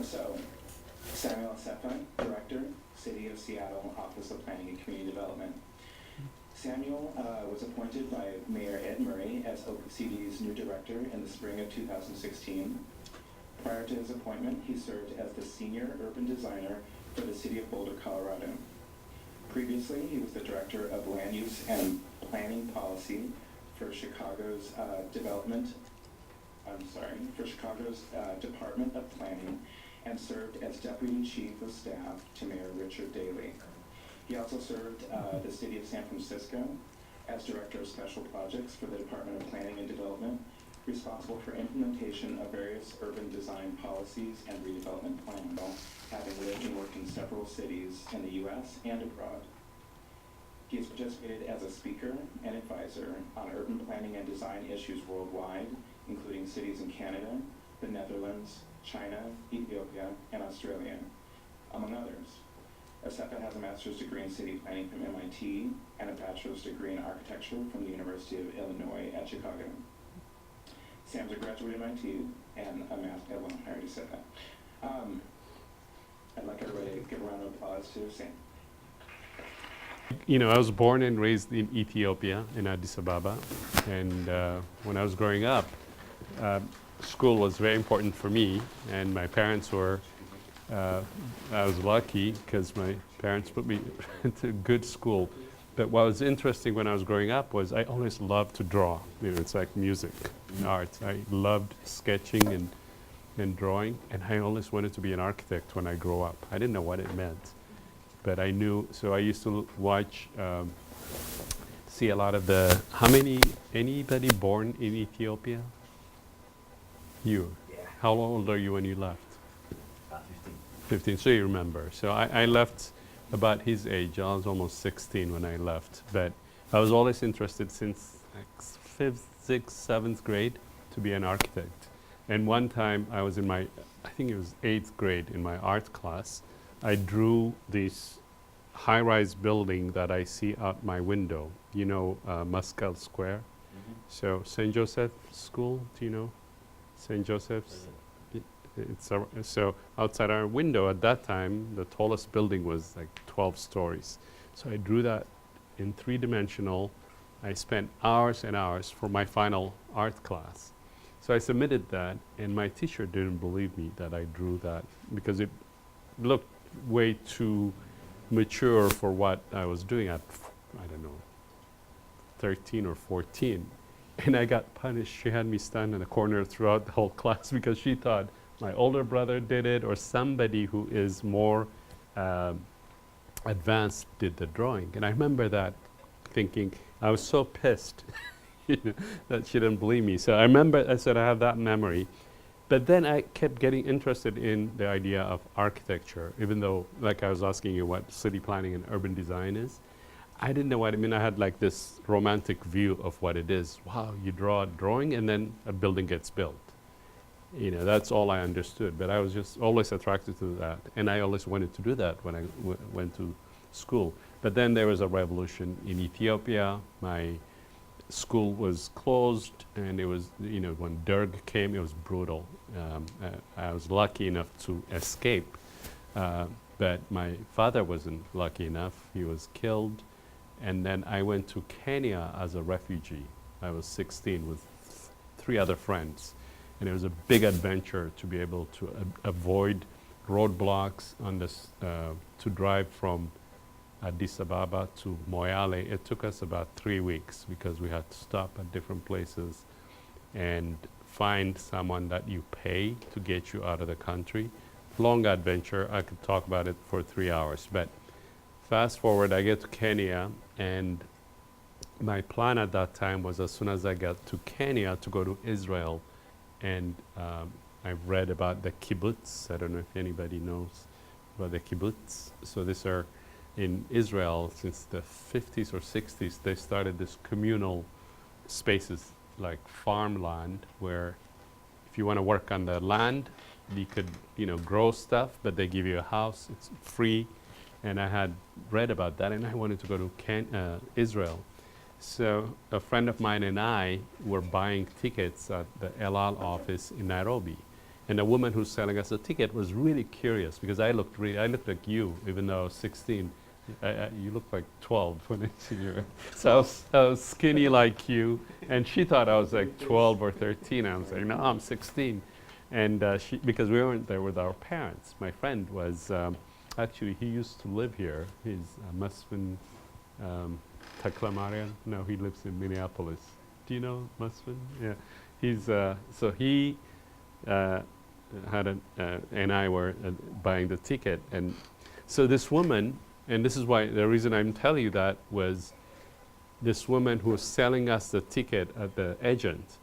So, Samuel Assefa, Director, City of Seattle, Office of Planning and Community Development. Samuel was appointed by Mayor Ed Murray as OPCD's new director in the spring of 2016. Prior to his appointment, he served as the Senior Urban Designer for the City of Boulder, Colorado. Previously, he was the Director of Land Use and Planning Policy for Chicago's Department of Planning, and served as Deputy Chief of Staff to Mayor Richard Daley. He also served the City of San Francisco as Director of Special Projects for the Department of Planning and Development, responsible for implementation of various urban design policies and redevelopment plans, having lived and worked in several cities in the U.S. and abroad. He has participated as a speaker and advisor on urban planning and design issues worldwide, including cities in Canada, the Netherlands, China, Ethiopia, and Australia, among others. Assefa has a master's degree in city planning from MIT and a bachelor's degree in architecture from the University of Illinois at Chicago. Sam's a graduate of MIT and a master, well, I already said that. I'd like everybody to give a round of applause to Sam. You know, I was born and raised in Ethiopia, in Addis Ababa, and when I was growing up, school was very important for me, and my parents were, I was lucky because my parents put me into a good school. But what was interesting when I was growing up was I always loved to draw. You know, it's like music and art. I loved sketching and drawing, and I always wanted to be an architect when I grow up. I didn't know what it meant, but I knew. So I used to watch, see a lot of the. Anybody born in Ethiopia? You. Yeah. How old are you when you left? 15. 15. So you remember. So I left about his age. I was almost 16 when I left, but I was always interested since like 5th, 6th, 7th grade to be an architect. And one time I was in my, I think it was 8th grade in my art class, I drew this high-rise building that I see out my window. You know, Muscal Square. Mm-hmm. So St. Joseph School, do you know? St. Joseph's? So outside our window at that time, the tallest building was like 12 stories. So I drew that in 3-dimensional. I spent hours and hours for my final art class. So I submitted that, and my teacher didn't believe me that I drew that because it looked way too mature for what I was doing at, I don't know, 13 or 14. And I got punished. She had me stand in a corner throughout the whole class because she thought my older brother did it or somebody who is more advanced did the drawing. And I remember that thinking, I was so pissed that she didn't believe me. So I remember, I said I have that memory. But then I kept getting interested in the idea of architecture, even though, like I was asking you what city planning and urban design is. I didn't know what it meant. I had like this romantic view of what it is. Wow, you draw a drawing and then a building gets built. You know, that's all I understood. But I was just always attracted to that. And I always wanted to do that when I went to school. But then there was a revolution in Ethiopia. My school was closed, and it was, you know, when Derg came, it was brutal. I was lucky enough to escape. But my father wasn't lucky enough. He was killed. And then I went to Kenya as a refugee. I was 16 with 3 other friends. And it was a big adventure to be able to avoid roadblocks on this, to drive from Addis Ababa to Moyale. It took us about 3 weeks because we had to stop at different places and find someone that you pay to get you out of the country. Long adventure. I could talk about it for 3 hours. But fast forward, I get to Kenya, and my plan at that time was as soon as I got to Kenya to go to Israel. And I've read about the kibbutz. I don't know if anybody knows about the kibbutz. So these are in Israel since the 50s or 60s. They started this communal spaces like farmland where if you want to work on the land, you could, you know, grow stuff, but they give you a house. It's free. And I had read about that, and I wanted to go to Israel. So a friend of mine and I were buying tickets at the El Al office in Nairobi. And the woman who's selling us the ticket was really curious because I looked like you, even though I was 16. You look like 12 when I see you. So I was skinny like you, and she thought I was like 12 or 13. I was like, no, I'm 16. And because we weren't there with our parents. My friend was, actually, he used to live here. He's Masfin Taklamarian. No, he lives in Minneapolis. Do you know Masfin? Yeah. He's, so he and I were buying the ticket. And so this woman, and this is why the reason I'm telling you that was this woman who was selling us the ticket at the agent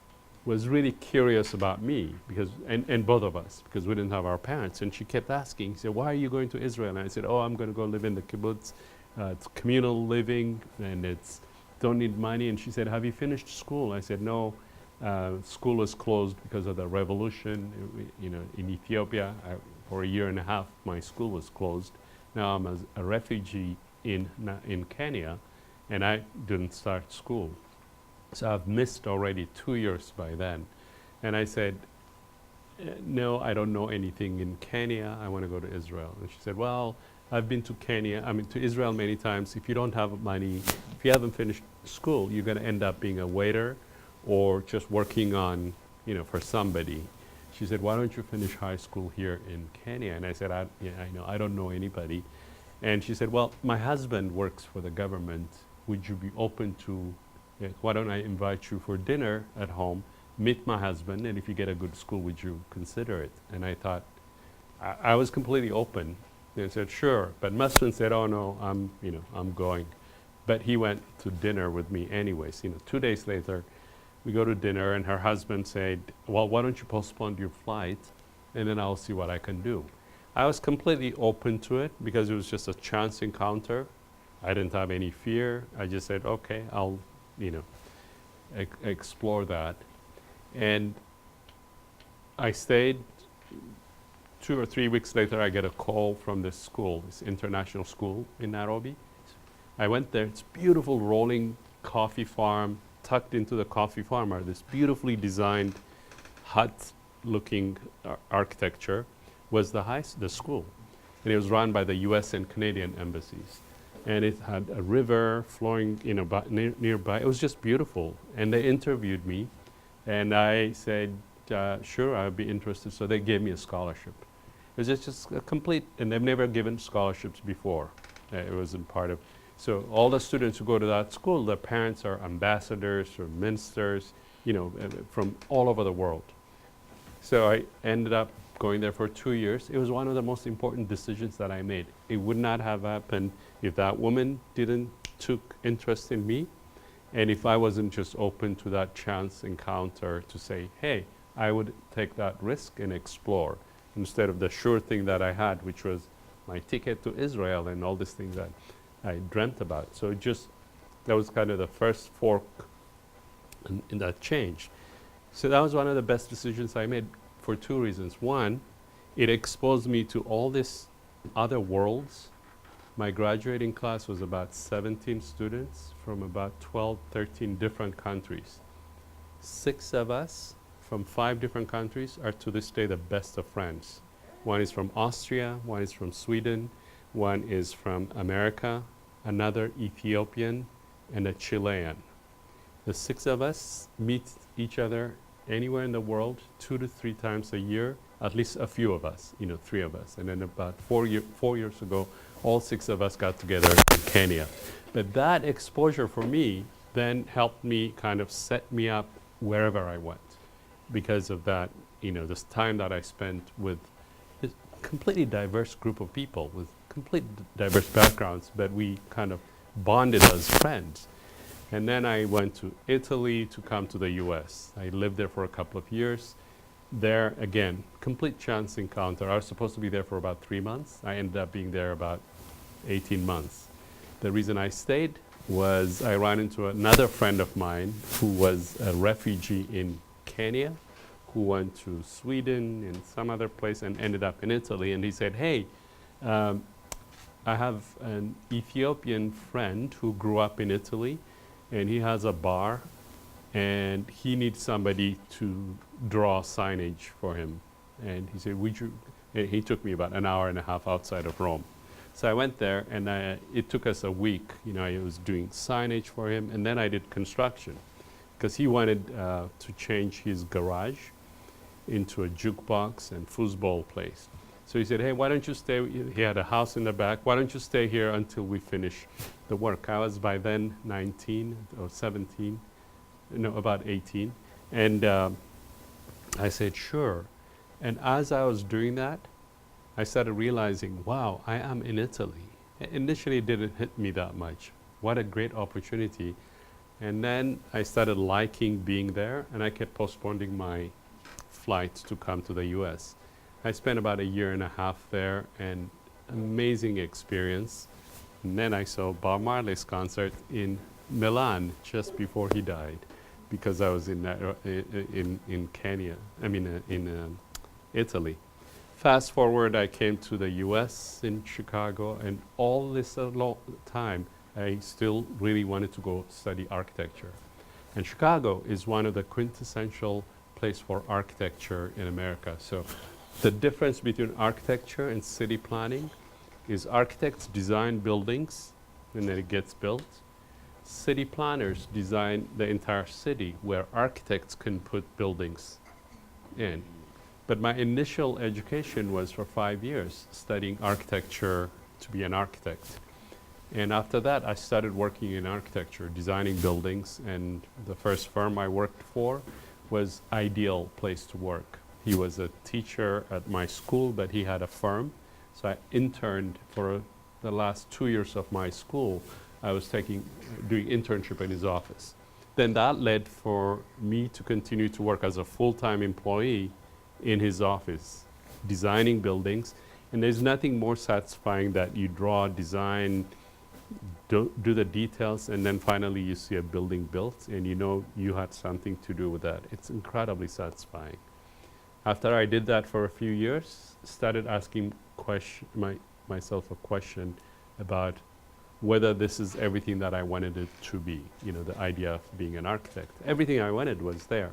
was really curious about me because, and both of us, because we didn't have our parents. And she kept asking, she said, why are you going to Israel? And I said, oh, I'm going to go live in the kibbutz. It's communal living and it's don't need money. And she said, have you finished school? I said, no, school is closed because of the revolution. In Ethiopia, for a year and a half, my school was closed. Now I'm a refugee in Kenya, and I didn't start school. So I've missed already 2 years by then. And I said, no, I don't know anything in Kenya. I want to go to Israel. And she said, well, I've been to to Israel many times. If you don't have money, if you haven't finished school, you're going to end up being a waiter or just working on, for somebody. She said, why don't you finish high school here in Kenya? And I said, I don't know anybody. And she said, well, my husband works for the government. Would you be open to, why don't I invite you for dinner at home, meet my husband, and if you get a good school, would you consider it? And I thought, I was completely open. And I said, sure. But Muslim said, oh no, I'm going. But he went to dinner with me anyways. 2 days later, we go to dinner, and her husband said, well, why don't you postpone your flight, and then I'll see what I can do. I was completely open to it because it was just a chance encounter. I didn't have any fear. I just said, okay, I'll, explore that. And I stayed. 2 or 3 weeks later, I get a call from this school, this international school in Nairobi. I went there. It's a beautiful rolling coffee farm. Tucked into the coffee farm are this beautifully designed hut-looking architecture was the school. And it was run by the US and Canadian embassies. And it had a river flowing nearby. It was just beautiful. And they interviewed me. And I said, sure, I'd be interested. So they gave me a scholarship. It was just a complete, and they've never given scholarships before. It wasn't part of. So all the students who go to that school, their parents are ambassadors or ministers, from all over the world. So I ended up going there for 2 years. It was one of the most important decisions that I made. It would not have happened if that woman didn't took interest in me, and if I wasn't just open to that chance encounter to say, hey, I would take that risk and explore, instead of the sure thing that I had, which was my ticket to Israel and all these things that I dreamt about. So that was kind of the first fork in that change. So that was one of the best decisions I made for 2 reasons. One, it exposed me to all these other worlds. My graduating class was about 17 students from about 12, 13 different countries. 6 of us from 5 different countries are to this day the best of friends. One is from Austria, one is from Sweden, one is from America, another Ethiopian, and a Chilean. The 6 of us meet each other anywhere in the world 2 to 3 times a year, at least a few of us, 3 of us. And then about 4 years ago, all 6 of us got together in Kenya. But that exposure for me then helped me kind of set me up wherever I went because of that, this time that I spent with this completely diverse group of people with complete diverse backgrounds, but we kind of bonded as friends. And then I went to Italy to come to the US. I lived there for a couple of years. There, again, complete chance encounter. I was supposed to be there for about 3 months. I ended up being there about 18 months. The reason I stayed was I ran into another friend of mine who was a refugee in Kenya, who went to Sweden and some other place and ended up in Italy. And he said, hey, I have an Ethiopian friend who grew up in Italy, and he has a bar, and he needs somebody to draw signage for him. And he said, would you, and he took me about an hour and a half outside of Rome. So I went there, and it took us a week. You know, I was doing signage for him, and then I did construction, because he wanted to change his garage into a jukebox and foosball place. So he said, hey, why don't you stay, he had a house in the back, why don't you stay here until we finish the work? I was by then 19 or 17, no, about 18. And I said, sure. And as I was doing that, I started realizing, wow, I am in Italy. Initially, it didn't hit me that much. What a great opportunity. And then I started liking being there, and I kept postponing my flights to come to the US. I spent about a year and a half there, and amazing experience. And then I saw Bob Marley's concert in Milan just before he died, because I was in Kenya, in Italy. Fast forward, I came to the US in Chicago, and all this time, I still really wanted to go study architecture. And Chicago is one of the quintessential place for architecture in America. So the difference between architecture and city planning is architects design buildings and then it gets built. City planners design the entire city where architects can put buildings in. But my initial education was for 5 years, studying architecture to be an architect. And after that, I started working in architecture, designing buildings, and the first firm I worked for was Ideal Place to Work. He was a teacher at my school, but he had a firm. So I interned for the last 2 years of my school. I was doing internship in his office. Then that led for me to continue to work as a full-time employee in his office, designing buildings. And there's nothing more satisfying that you draw, design, do the details, and then finally you see a building built and you know you had something to do with that. It's incredibly satisfying. After I did that for a few years, started asking myself a question about whether this is everything that I wanted it to be, you know, the idea of being an architect. Everything I wanted was there.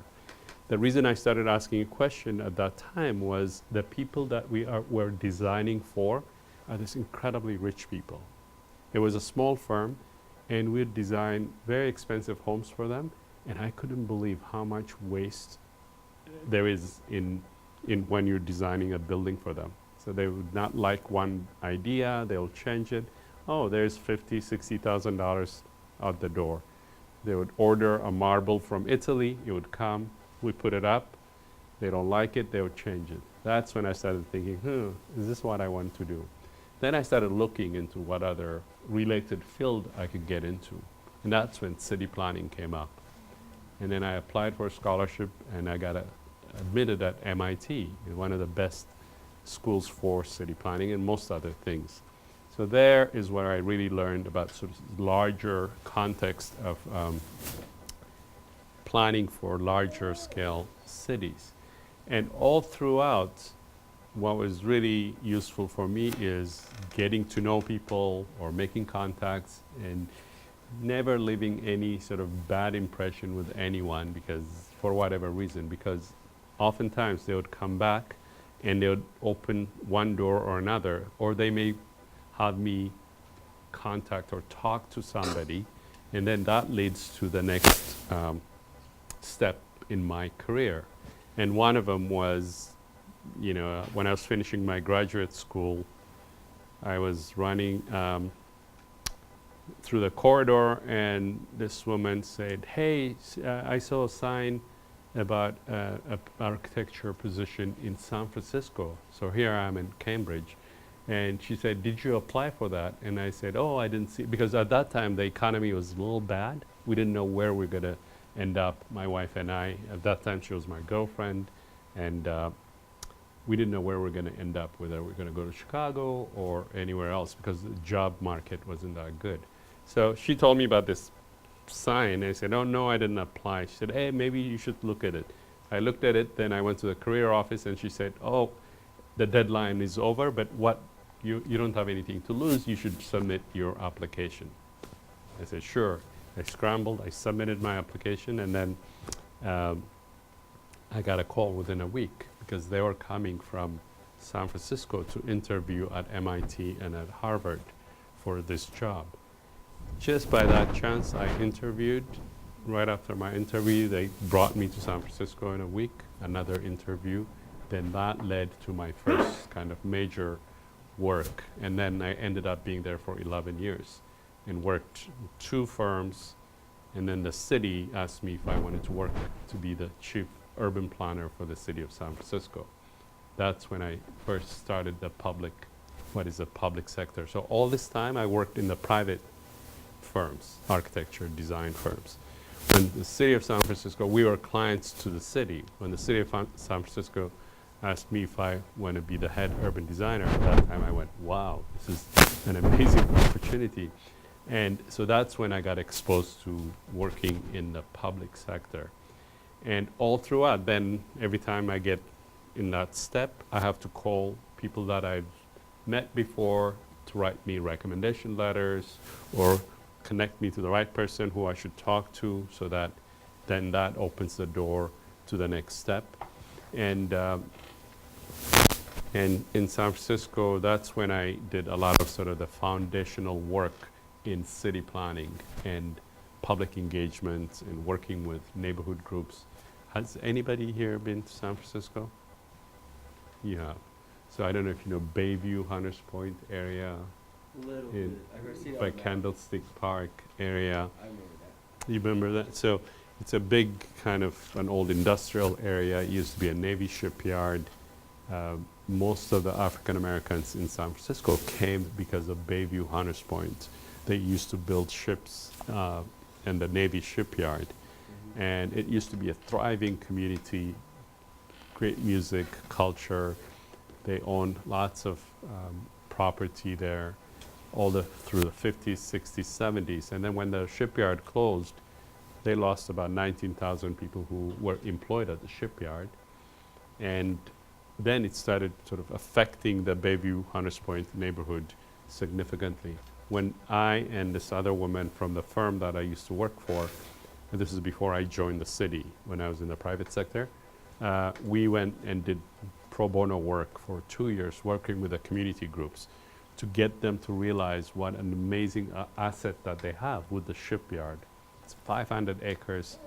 The reason I started asking a question at that time was the people that were designing for are these incredibly rich people. It was a small firm, and we'd design very expensive homes for them, and I couldn't believe how much waste there is in when you're designing a building for them. So they would not like one idea, they'll change it. Oh, there's $50,000, $60,000 out the door. They would order a marble from Italy, it would come, we put it up, they don't like it, they would change it. That's when I started thinking, is this what I want to do? Then I started looking into what other related field I could get into. And that's when city planning came up. And then I applied for a scholarship, and I got admitted at MIT, one of the best schools for city planning and most other things. So there is where I really learned about sort of larger context of planning for larger scale cities. And all throughout, what was really useful for me is getting to know people or making contacts and never leaving any sort of bad impression with anyone, because for whatever reason, because oftentimes they would come back and they would open one door or another, or they may have me contact or talk to somebody, and then that leads to the next step in my career. And one of them was, you know, when I was finishing my graduate school, I was running through the corridor, and this woman said, hey, I saw a sign about an architecture position in San Francisco. So here I am in Cambridge. And she said, did you apply for that? And I said, oh, I didn't see, because at that time the economy was a little bad. We didn't know where we're going to end up, my wife and I. At that time she was my girlfriend, and we didn't know where we're going to end up, whether we're going to go to Chicago or anywhere else, because the job market wasn't that good. So she told me about this sign. I said, oh no, I didn't apply. She said, hey, maybe you should look at it. I looked at it, then I went to the career office, and she said, oh, the deadline is over, but you don't have anything to lose, you should submit your application. I said, sure. I scrambled, I submitted my application, and then I got a call within a week. because they were coming from San Francisco to interview at MIT and at Harvard for this job. Just by that chance, I interviewed. Right after my interview, they brought me to San Francisco in a week, another interview. Then that led to my first kind of major work. And then I ended up being there for 11 years and worked 2 firms. And then the city asked me if I wanted to work to be the chief urban planner for the city of San Francisco. That's when I first started the public sector. So all this time I worked in the private firms, architecture, design firms. When the city of San Francisco, we were clients to the city. When the city of San Francisco asked me if I want to be the head urban designer, at that time I went, wow, this is an amazing opportunity. And so that's when I got exposed to working in the public sector. And all throughout, then every time I get in that step, I have to call people that I've met before to write me recommendation letters or connect me to the right person who I should talk to, so that then that opens the door to the next step. And in San Francisco, that's when I did a lot of sort of the foundational work in city planning and public engagement and working with neighborhood groups. Has anybody here been to San Francisco? You have. So I don't know if you know Bayview, Hunters Point area, Little in bit. I've seen it by on that. Candlestick Park area. I remember that. You remember that? So it's a big kind of an old industrial area. It used to be a Navy shipyard. Most of the African Americans in San Francisco came because of Bayview, Hunters Point. They used to build ships in the Navy shipyard. And it used to be a thriving community, great music, culture. They owned lots of property there through the 50s, 60s, 70s. And then when the shipyard closed, they lost about 19,000 people who were employed at the shipyard. And then it started sort of affecting the Bayview, Hunters Point neighborhood significantly. When I and this other woman from the firm that I used to work for, and this is before I joined the city, when I was in the private sector, we went and did pro bono work for 2 years, working with the community groups to get them to realize what an amazing asset that they have with the shipyard. It's 500 acres,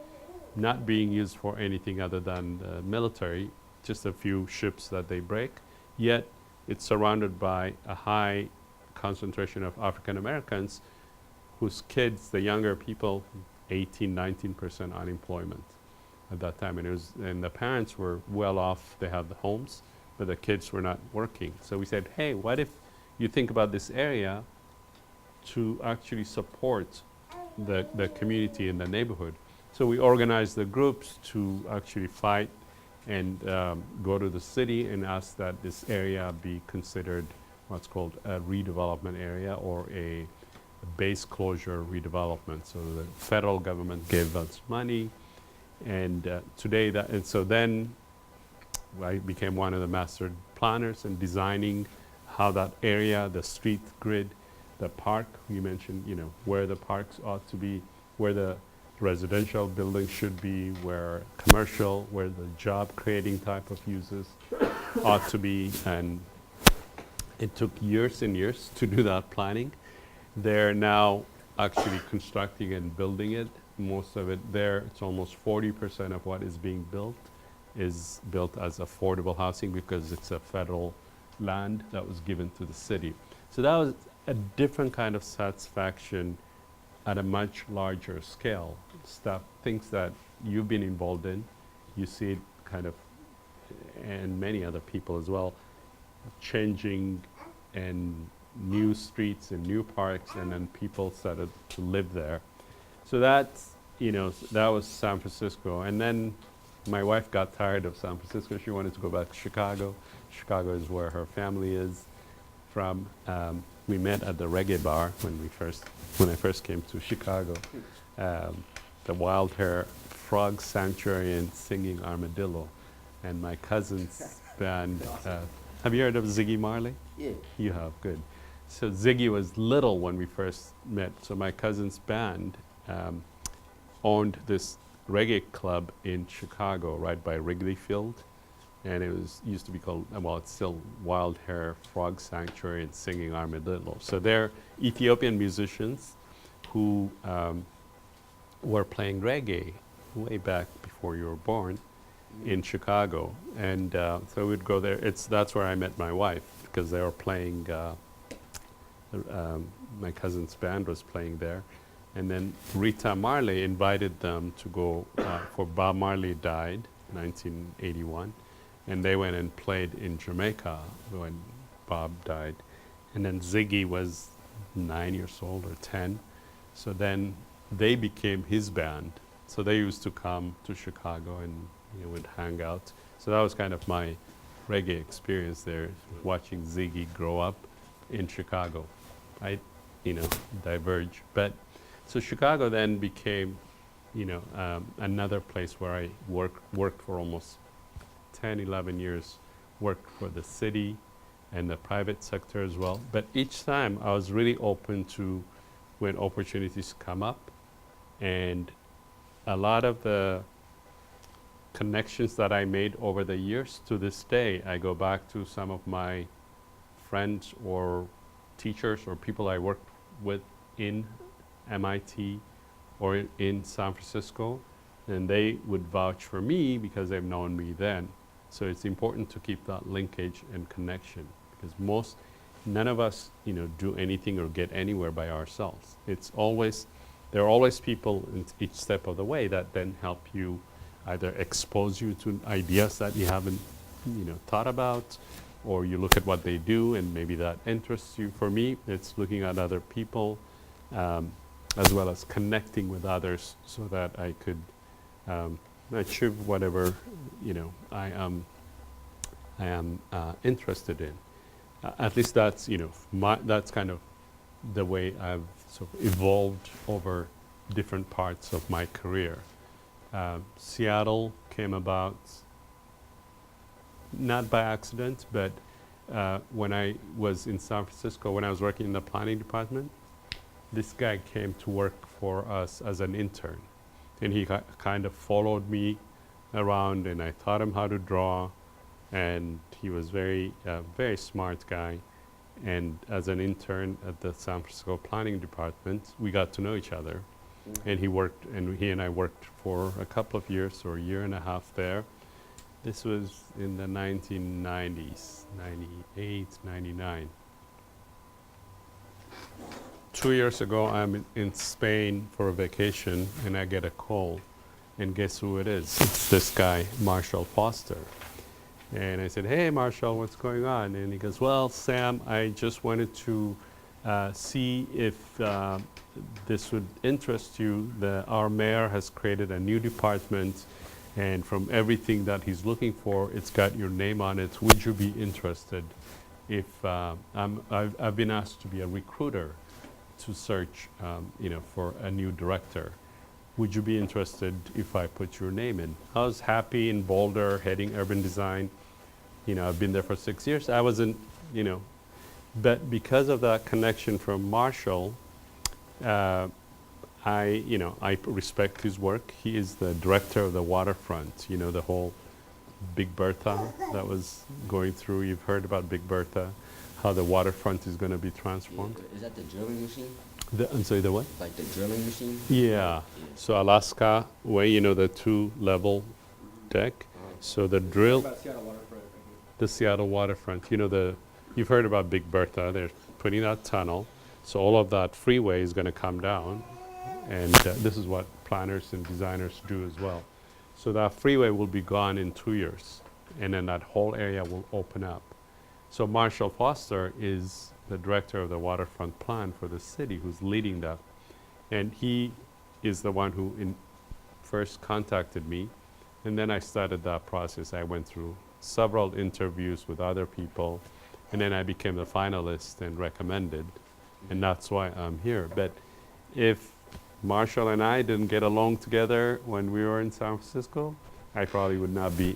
not being used for anything other than military, just a few ships that they break, yet it's surrounded by a high concentration of African Americans whose kids, the younger people, 18, 19% unemployment at that time. And the parents were well off, they had the homes, but the kids were not working. So we said, hey, what if you think about this area to actually support the community in the neighborhood? So we organized the groups to actually fight and go to the city and ask that this area be considered what's called a redevelopment area or a base closure redevelopment. So the federal government gave us money, and so then I became one of the master planners in designing how that area, the street grid, the park, you mentioned, where the parks ought to be, where the residential buildings should be, where commercial, where the job creating type of uses ought to be. And it took years and years to do that planning. They're now actually constructing and building it. Most of it there, it's almost 40% of what is being built is built as affordable housing because it's a federal land that was given to the city. So that was a different kind of satisfaction at a much larger scale. Things that you've been involved in, you see it kind of, and many other people as well, changing and new streets and new parks, and then people started to live there. So that's, that was San Francisco. And then my wife got tired of San Francisco. She wanted to go back to Chicago. Chicago is where her family is from. We met at the reggae bar when I first came to Chicago. The Wild Hair Frog Sanctuary and Singing Armadillo. And my cousin's band, have you heard of Ziggy Marley? Yeah. You have, good. So Ziggy was little when we first met. So my cousin's band owned this reggae club in Chicago, right by Wrigley Field. and it was used to be called, well, it's still Wild Hair Frog Sanctuary and Singing Armadillo. So they're Ethiopian musicians who were playing reggae way back before you were born in Chicago. And so we'd go there. That's where I met my wife, because they were playing, my cousin's band was playing there. And then Rita Marley invited them to go, for Bob Marley died, 1981. And they went and played in Jamaica when Bob died. And then Ziggy was 9 years old or 10. So then they became his band. So they used to come to Chicago and would hang out. So that was kind of my reggae experience there, watching Ziggy grow up in Chicago. I, diverge. But so Chicago then became, another place where I worked for almost 10, 11 years, worked for the city and the private sector as well. But each time I was really open to when opportunities come up, and a lot of the connections that I made over the years, to this day, I go back to some of my friends or teachers or people I worked with in MIT or in San Francisco, and they would vouch for me because they've known me then. So it's important to keep that linkage and connection, because none of us, do anything or get anywhere by ourselves. There are always people in each step of the way that then help you, either expose you to ideas that you haven't, thought about, or you look at what they do and maybe that interests you. For me, it's looking at other people, as well as connecting with others so that I could achieve whatever, I am interested in. At least that's, that's kind of the way I've sort of evolved over different parts of my career. Seattle came about not by accident, but when I was in San Francisco, when I was working in the planning department, this guy came to work for us as an intern. And he kind of followed me around, and I taught him how to draw. And he was very smart guy. And as an intern at the San Francisco planning department, we got to know each other. And he and I worked for a couple of years, or a year and a half there. This was in the 1990s, 98, 99. 2 years ago, I'm in Spain for a vacation, and I get a call. And guess who it is? It's this guy, Marshall Foster. And I said, "Hey, Marshall, what's going on?" And he goes, "Well, Sam, I just wanted to see if this would interest you. Our mayor has created a new department, and from everything that he's looking for, it's got your name on it. Would you be interested? If I've been asked to be a recruiter to search, for a new director. Would you be interested if I put your name in?" I was happy in Boulder, heading urban design. I've been there for 6 years. I wasn't, but because of that connection from Marshall, I respect his work. He is the director of the waterfront, the whole Big Bertha that was going through. You've heard about Big Bertha, how the waterfront is going to be transformed. Is that the drilling machine? I'm sorry, the what? Like the drilling machine? Yeah. So Alaska Way, the 2-level deck. So the drill, the Seattle waterfront, you've heard about Big Bertha. They're putting that tunnel. So all of that freeway is going to come down. And this is what planners and designers do as well. So that freeway will be gone in 2 years. And then that whole area will open up. So Marshall Foster is the director of the waterfront plan for the city, who's leading that. And he is the one who first contacted me. And then I started that process. I went through several interviews with other people. And then I became the finalist and recommended. And that's why I'm here. But if Marshall and I didn't get along together when we were in San Francisco, I probably would not be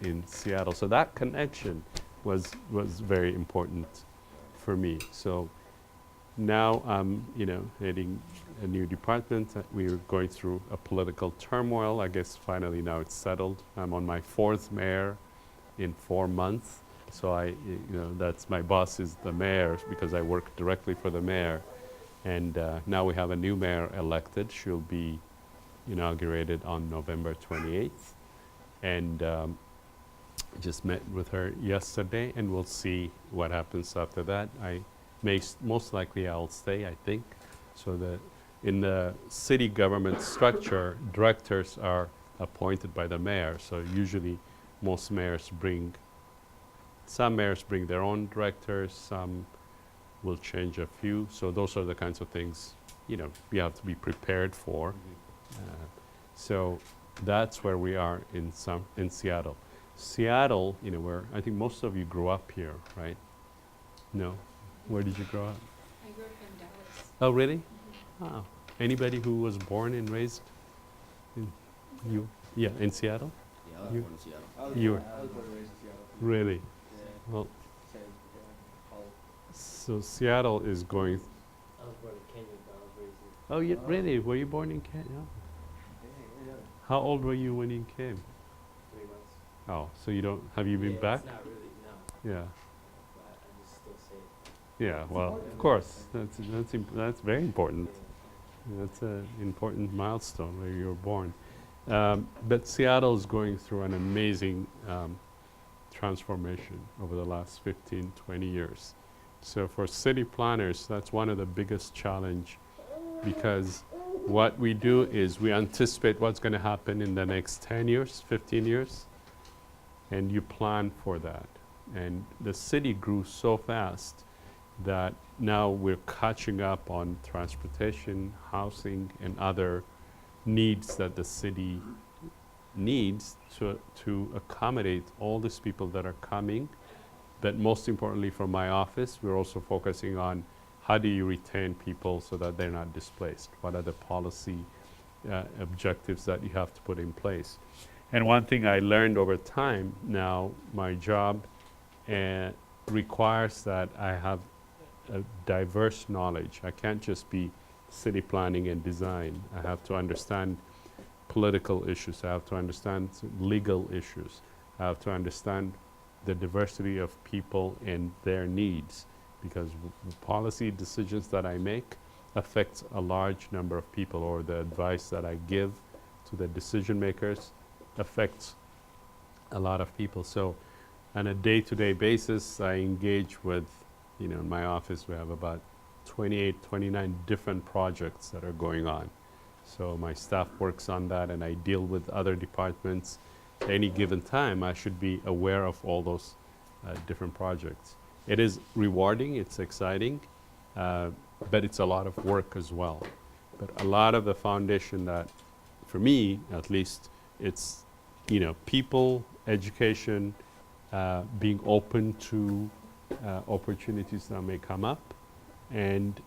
in Seattle. So that connection was very important for me. So now I'm, heading a new department. We're going through a political turmoil. I guess finally now it's settled. I'm on my 4th mayor in 4 months. So that's my boss is the mayor because I work directly for the mayor. And now we have a new mayor elected. She'll be inaugurated on November 28th. And just met with her yesterday, and we'll see what happens after that. Most likely I'll stay, I think. So in the city government structure, directors are appointed by the mayor. So usually most mayors some mayors bring their own directors, some will change a few. So those are the kinds of things, you have to be prepared for. So that's where we are in Seattle. Seattle, where I think most of you grew up here, right? No? Where did you grow up? I grew up in Dallas. Oh, really? Oh. Anybody who was born and raised in in Seattle? Yeah, I was You- born in Seattle. You were I was born and raised in Seattle. really? Yeah. Well, Same. Yeah. All. so Seattle is going. I was born in Kenya, but I was raised in. Oh, you really? Were you born in Kenya? Yeah. How old were you when you came? 3 months. Oh, so you don't? Have you been Yeah, back? It's not really, no. Yeah. But I just still say it. Yeah. Well, of course. That's very important. That's an important milestone where you were born. But Seattle is going through an amazing transformation over the last 15, 20 years. So for city planners, that's one of the biggest challenge because what we do is we anticipate what's going to happen in the next 10 years, 15 years, and you plan for that. And the city grew so fast that now we're catching up on transportation, housing, and other needs that the city needs to accommodate all these people that are coming. But most importantly for my office, we're also focusing on how do you retain people so that they're not displaced? What are the policy objectives that you have to put in place? And one thing I learned over time now, my job requires that I have a diverse knowledge. I can't just be city planning and design. I have to understand political issues. I have to understand legal issues. I have to understand the diversity of people and their needs because the policy decisions that I make affects a large number of people, or the advice that I give to the decision makers affects a lot of people. So on a day-to-day basis, I engage with, in my office we have about 28, 29 different projects that are going on. So my staff works on that and I deal with other departments. At any given time, I should be aware of all those different projects. It is rewarding, it's exciting, but it's a lot of work as well. But a lot of the foundation that, for me at least, it's, people, education, being open to opportunities that may come up. And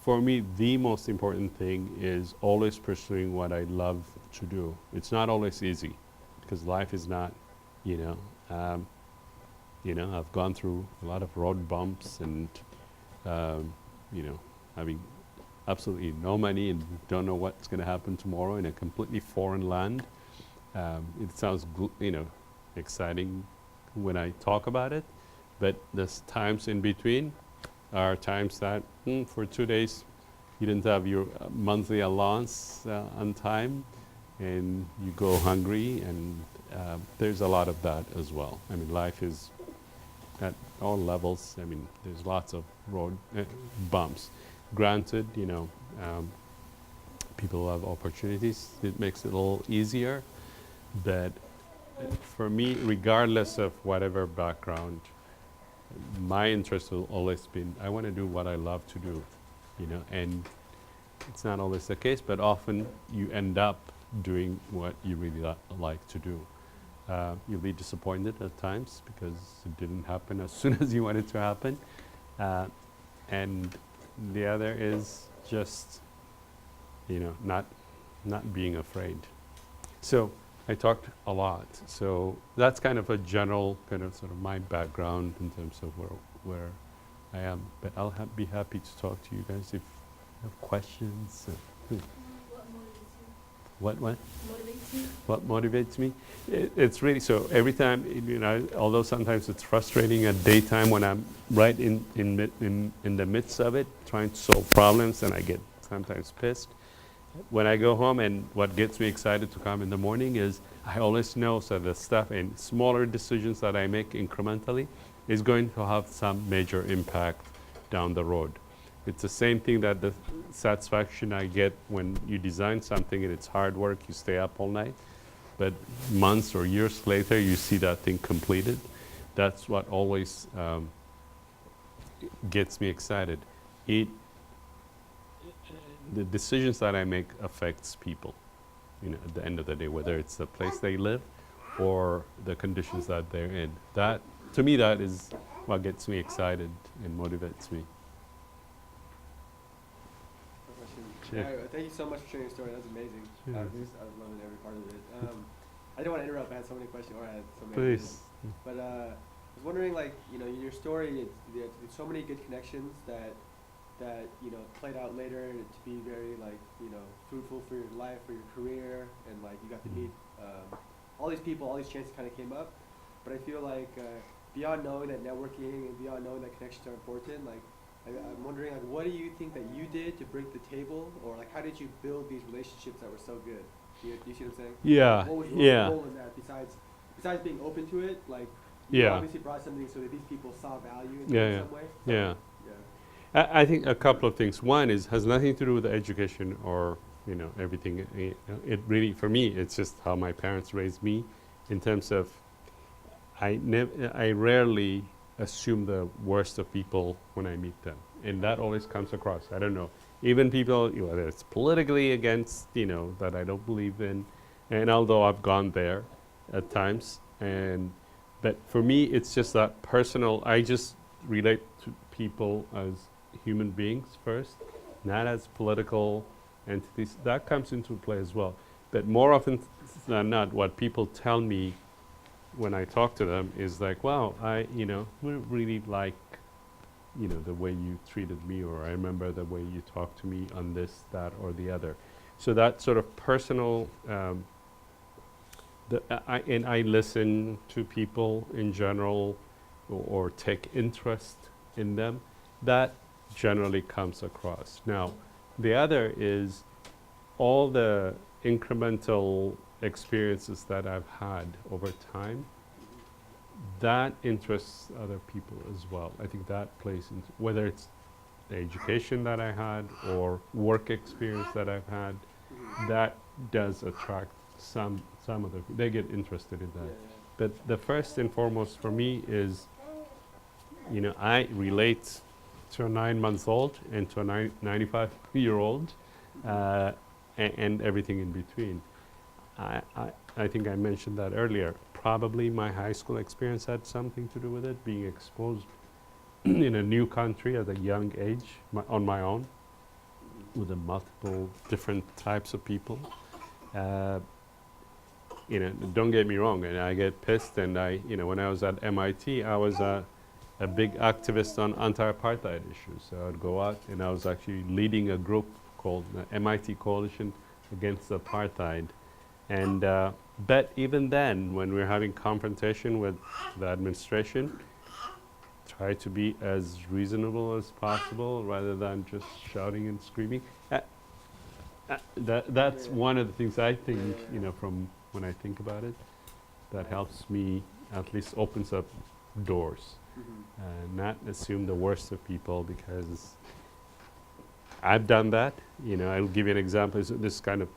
for me, the most important thing is always pursuing what I love to do. It's not always easy because life is not, I've gone through a lot of road bumps and, having absolutely no money and don't know what's going to happen tomorrow in a completely foreign land. It sounds, exciting when I talk about it, but there's times in between are times that for 2 days you didn't have your monthly allowance on time and you go hungry, and there's a lot of that as well. I mean, life is at all levels. I mean, there's lots of road bumps. Granted, people have opportunities. It makes it a little easier, but for me, regardless of whatever background, my interest will always be, I want to do what I love to do, and it's not always the case, but often you end up doing what you really like to do. You'll be disappointed at times because it didn't happen as soon as you wanted it to happen. And the other is just, not being afraid. So I talked a lot. So that's kind of a general kind of sort of my background in terms of where I am. But I'll be happy to talk to you guys if you have questions. What motivates you? What? Motivates you? What motivates me? It's really so. Every time, although sometimes it's frustrating at daytime when I'm right in the midst of it, trying to solve problems, and I get sometimes pissed. When I go home, and what gets me excited to come in the morning is I always know so the stuff and smaller decisions that I make incrementally is going to have some major impact down the road. It's the same thing that the satisfaction I get when you design something and it's hard work, you stay up all night, but months or years later you see that thing completed. That's what always gets me excited. The decisions that I make affects people, at the end of the day, whether it's the place they live or the conditions that they're in. That, to me, that is what gets me excited and motivates me. Sure. Thank you so much for sharing your story. That was amazing. Sure. I was loving every part of it. I didn't want to interrupt. I had so many questions, or I had so many. Please. But I was wondering, in your story, there's so many good connections that played out later to be very fruitful for your life, for your career, and you got to meet all these people, all these chances kind of came up. But I feel like beyond knowing that networking and beyond knowing that connections are important, I'm wondering, what do you think that you did to bring to the table, or how did you build these relationships that were so good? Do you see what I'm saying? Yeah. What was your role in that besides being open to it? You obviously brought something so that these people saw value in it in some way. So, Yeah. I think a couple of things. One has nothing to do with education or everything. It really, for me, it's just how my parents raised me. In terms of, I rarely assume the worst of people when I meet them, and that always comes across. I don't know, even people whether it's politically against that I don't believe in, and although I've gone there at times, but for me it's just that personal. I just relate to people as human beings first, not as political entities. That comes into play as well. But more often than not, what people tell me when I talk to them is wow, we really like, the way you treated me, or I remember the way you talked to me on this, that, or the other. So that sort of personal, I listen to people in general, or take interest in them. That generally comes across. Now, the other is all the incremental experiences that I've had over time. That interests other people as well. I think that plays into whether it's the education that I had or work experience that I've had. That does attract some other. They get interested in that. But the first and foremost for me is, I relate to a 9-month-old and to a 95-year-old, and everything in between. I think I mentioned that earlier. Probably my high school experience had something to do with it, being exposed in a new country at a young age on my own with multiple different types of people. Don't get me wrong, and I get pissed, and when I was at MIT, I was a big activist on anti-apartheid issues. So I would go out, and I was actually leading a group called the MIT Coalition Against Apartheid. And but even then, when we're having confrontation with the administration, try to be as reasonable as possible rather than just shouting and screaming. That's one of the things I think, from when I think about it, that helps me, at least opens up doors. Not assume the worst of people, because I've done that. I'll give you an example. This kind of,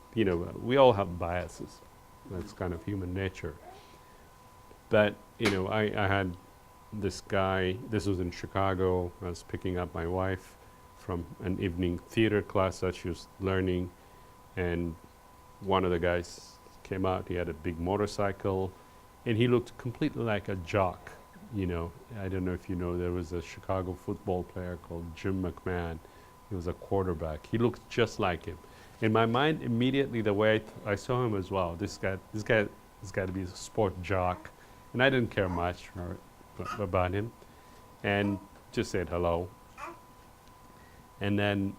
we all have biases. That's kind of human nature. But, I had this guy, this was in Chicago. I was picking up my wife from an evening theater class that she was learning, and one of the guys came out. He had a big motorcycle, and he looked completely like a jock. I don't know if you know, there was a Chicago football player called Jim McMahon. He was a quarterback. He looked just like him. In my mind, immediately, the way I saw him as well, this guy has got to be a sport jock. And I didn't care much about him, and just said hello. And then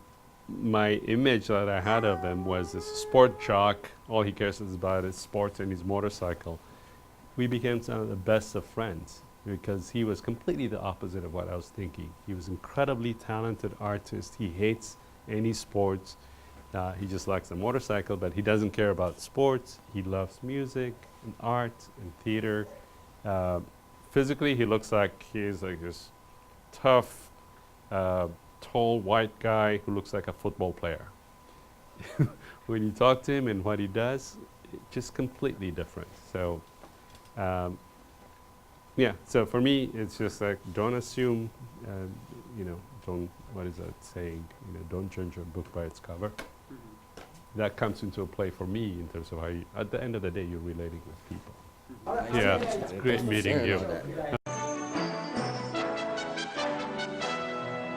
my image that I had of him was this sport jock. All he cares about is sports and his motorcycle. We became some of the best of friends because he was completely the opposite of what I was thinking. He was incredibly talented artist. He hates any sports. He just likes a motorcycle, but he doesn't care about sports. He loves music and art and theater. Physically, he looks like he's like this tough, tall white guy who looks like a football player. When you talk to him and what he does, just completely different. So, yeah. So for me, it's just like don't assume, don't. What is that saying? Don't judge a book by its cover. That comes into play for me in terms of how you, at the end of the day, you're relating with people. Yeah, it's great meeting you.